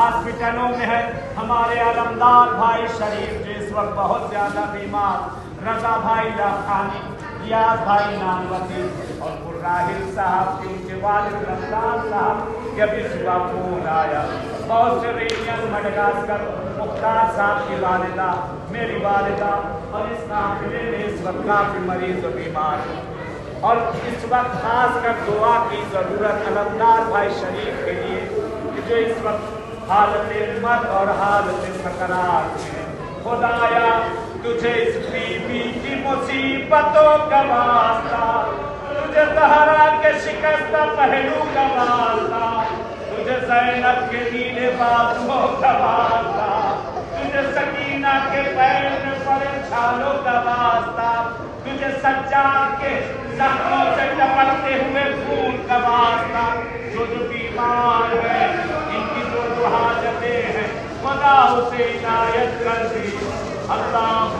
ہاسپٹلوں میں ہے. ہمارے علمدار بھائی شریف جو اس وقت بہت زیادہ بیمار, رضا بھائی لاکھانی, ریاض بھائی نانوتی اور راہل صاحب کے ان کے والد رمضان صاحب کے ابھی صبح فون آیا. بہت سے ریڈین مڈغاسکر, مختار صاحب کی والدہ, میری والدہ, اور اس قافلے میں اس وقت کافی مریض و بیمار ہیں. اور اس وقت خاص کر دعا کی ضرورت علمدار بھائی شریف کے لیے کہ جو اس وقت حالت مرض اور حالت سکرات میں. خدایا تجھے اس بیوی کی مصیبتوں کا واسطہ, تجھے زہرا کے شکستہ پہلو کا واسطہ, تجھے زینب کے نیلے بازوں کا واسطہ, تجھے سکینہ کے پیر میں پڑے چھالوں کا واسطہ, تجھے سجاد کے زخموں سے ٹپکتے ہوئے خون کا واسطہ. جو بیمار ہیں ان کی جو حاجتیں ہیں خدا اسے عنایت کر دی. اللہ